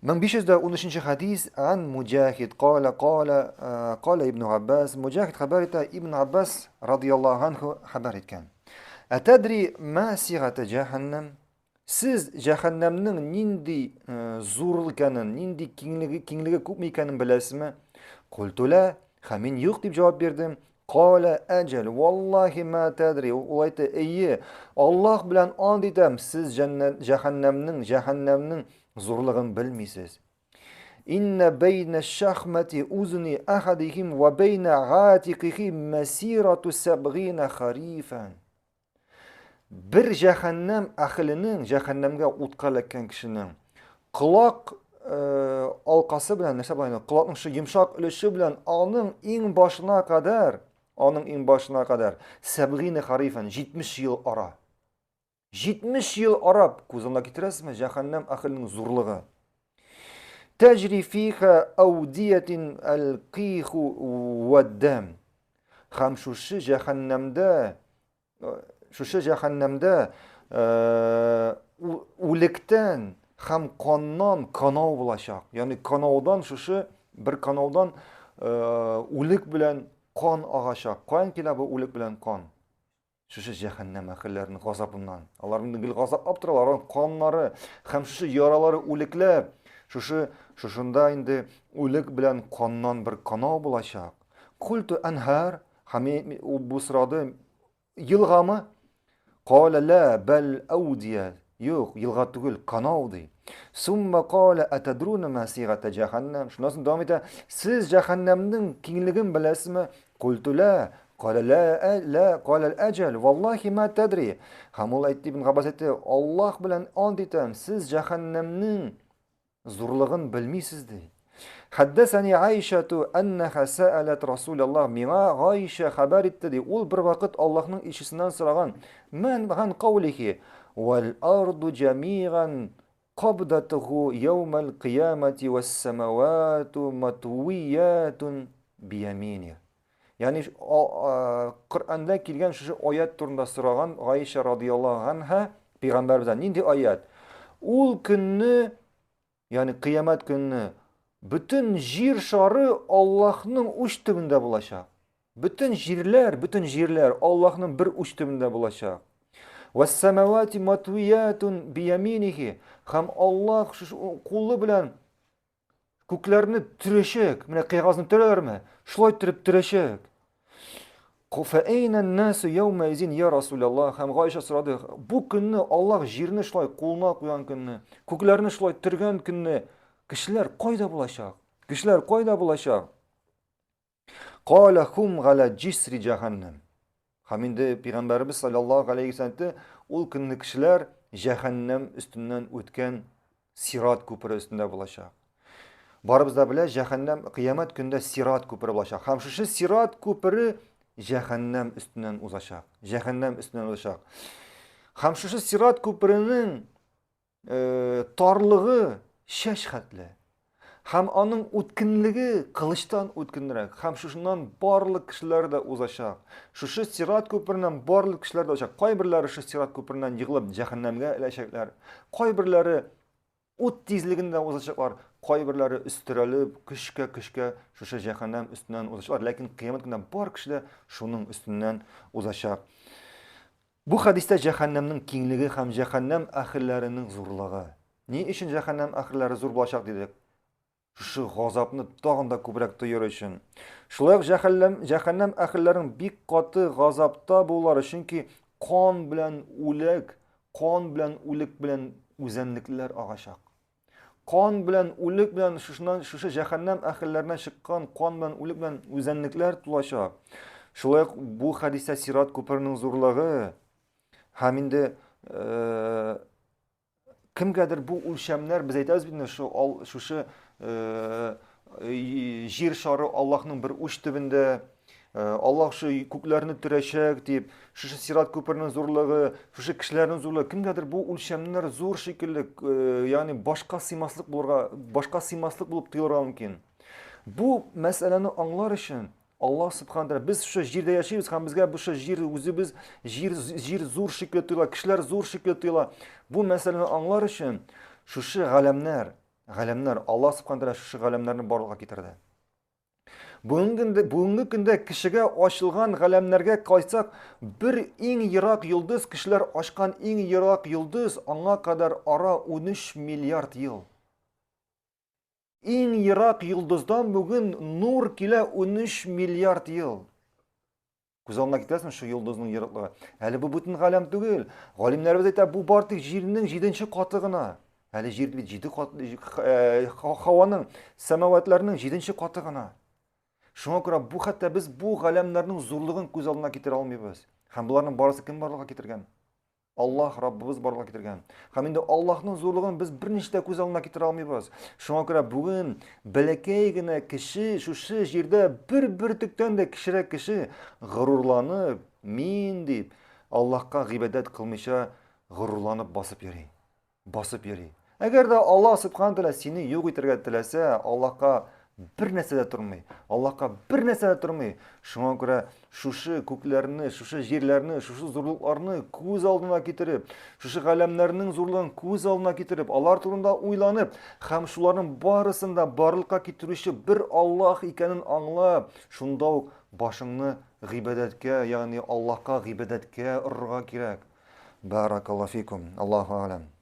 من 513 حديث عن مجاهد قال ابن عباس مجاهد خبرت ابن عباس رضي الله عنه خبرت كان أتدري ما صيغة جهنم siz jahannamning nindi zo'rlikanin, nindi kengligi ko'p ekanini bilasizmi? Qultu la, ha men yo'q deb javob berdim. Qala ajal, wallahi ma tadri. U aytdi, "Ey, Alloh bilan and etam, siz jahannamning zo'rlig'ini bilmaysiz. Inna bayna shahmati uzni ahadihim va bayna atiqihi masiratu 70 kharifan." Bir jahannam ahlining jahannamga o'tqalagan kishining quloq olqasi bilan nima bo'ladi? Quloqning shu yumshoq ulushi bilan oning eng boshina qadar 70 harifan 70 yil ora. 70 yil orab ko'zingizga keltirasizmi jahannam ahlining zo'rlig'i? Tajri fiha awdiyatin al-qih wad-dam. Ham shu jahannamda o'likdan ham qondan qonov bo'lashaq. Ya'ni qanovdan bir qanovdan o'lik bilan qon og'ashaq. Qon keladi o'lik bilan qon. Jahannam ahllarining g'azabidan. Ularning g'azab optiralari, qonlari, ham yoralari o'liklab, shunda endi o'lik bilan qondan bir qonov bo'lashaq. Qultu anhar, bu sirada yilg'ami? Qala la bal awdiya. Yo'q, yilg'a tugul, qanovdi. Summa qala atadruna ma sighata jahannam. Shundan so'ng davom etadi. Siz jahannamning kengligini bilasizmi? Qultu la. Qala la qala al-ajal. Wallahi ma tadri. Hamul aytdi ibn Abbas aytdi, Alloh bilan and etam, siz jahannamning zo'rlig'ini bilmaysiz deydi. Haddasani Aishatu annaha sa'alat Rasululloh menga Aisha xabar etdi. U bir vaqt Allohning ishisidan so'ragan. Man han qawlihi wal ardu jami'an qabdatuhu yawmal qiyamati was samawati matwiyatun bi yaminihi. Ya'ni Qur'onda kelgan shu oyat turida so'ragan Aisha radhiyallohu anha payg'ambarimizdan nindi oyat? U kunni, ya'ni qiyomat kunni bütün yer shari Allohning uch tubida bo'lashaq. Bütün yerlar Allohning bir uch tubida bo'lashaq. Was samawati matwiyatun bi yaminihi. Ham Alloh shu qo'li bilan ko'klarni tirashak, mana qog'ozni tiralarmi? Shloy tirib tirashak. Fa ayna an-nasu yawma izin ya Rasululloh? Ham Aisha so'radi, bu kunni Alloh yerni shloy qo'lga qo'ygan kunni, ko'klarni shloy tirgan kunni kishilar qayda bo'lashaq? Qala hum g'ala jisri jahannam. Haminde Peygamberimiz sallallohu alayhi vasallam u kunni kishilar jahannam ustidan o'tgan sirat ko'piri ustida bo'lashaq. Boribizda bilan jahannam qiyomat kunida sirat ko'piri bo'lashaq. Ham shu sirat ko'piri jahannam ustidan o'zashaq. Ham shu sirat ko'pirining torlig'i 6 xatli. Ham onun o'tkinligi qilichdan o'tkinroq. Ham shundan barliq kishilarda o'zashaq. Shu sirat ko'piridan barliq kishilarda o'zashaq. Qo'y birlari shu sirat ko'piridan yig'ilib jahannamga ilashaqlar. Qo'y birlari o't tezligida o'zashaqlar. Qo'y birlari istiralib, qishga shu jahannam ustidan o'zashaqlar. Lekin qiyomat kunida bor kishilar shuning ustidan o'zashaq. Bu hadisda jahannamning kengligi ham jahannam ahllarining zo'rlig'i. Ne uchun jahannam ahllari zo'r bo'lashaq dedik? Shu g'azabni tog'inda ko'proq to'yir uchun. Shulay jahannam ahllarining bek qoti g'azabda bo'lar, chunki qon bilan o'lik bilan uzanliklar og'ashaq. Qon bilan o'lik bilan shu jahannam ahllaridan chiqqan qon bilan o'lik bilan uzanliklar tulashaq. Shulay bu hadisda sirat ko'pirining zo'rlig'i haminde kimgadir bu o'lchamlar biz aytamiz shu yer shari Allohning bir uch tubida Alloh shu ko'klarni tirashak deb shu sirat ko'pirining zo'rlig'i, shu kishilarning zo'rlig'i kimgadir bu o'lchamlar zo'r shekilli, ya'ni boshqa siymaslik bo'lib tuyular mumkin. Bu masalani anglar uchun Allah subhanahu taala biz shu yerda yashaymiz, ham bizga bu yer o'zimiz yer zo'r shekilli tuyular, kishilar zo'r shekilli tuyular. Bu masalani anglar uchun shu g'alamlar Галәмнәр, Аллаһ Субхану ва Тааля шушы галәмнәрне барлыкка китерде. Бүгенге көндә кешегә ачылган галәмнәргә кайсак, бер иң ерак йолдыз, кешеләр ачкан иң ерак йолдыз, аңа кадәр ара 13 миллиард ел. Иң ерак йолдыздан бүген нур килә 13 миллиард ел. Күз алдына китерсең шу йолдызның ераклыгы. Әле бу бүтән галәм түгел. Галимнәребез әйтә, бу бар тик җирнең 7нче каты гына. Әле җир бит 7 кат, һаваның, самаватларның 7нче каты гына. Шуңа күрә бу хәтта без бу галәмнәрнең зурлыгын күз алдына китерә алмыйбыз. Һәм буларның барысы кем барлыкка китергән? Аллаһ Раббыбыз барлыкка китергән. Һәм инде Аллаһның зурлыгын без берничә күз алдына китерә алмыйбыз. Шуңа күрә бүген бәләкәй генә кеше шушы җирдә бер төктән дә кечерәк кеше горурланып, мин дип, Аллаһка гыйбадәт кылмыйча горурланып басып йөри. Басып йөри. Әгәр дә Аллаһ Субхану ва Тааля сине юк итәргә теләсә, Аллаһка бер нәрсә дә тормый. Аллаһка бер нәрсә дә тормый. Шуңа күрә шушы күкләрне, шушы җирләрне, шушы зурлыкларны күз алдына китереп, шушы галәмнәрнең зурлыгын күз алдына китереп, алар турында уйланып, һәм шуларның барысын да барлыкка китерүче бер Аллаһ икәнен аңлап, шунда ук башыңны гыйбадәткә, ягъни Аллаһка гыйбадәткә орырга кирәк. Баракаллаһу фикум. Аллаһу а'лам.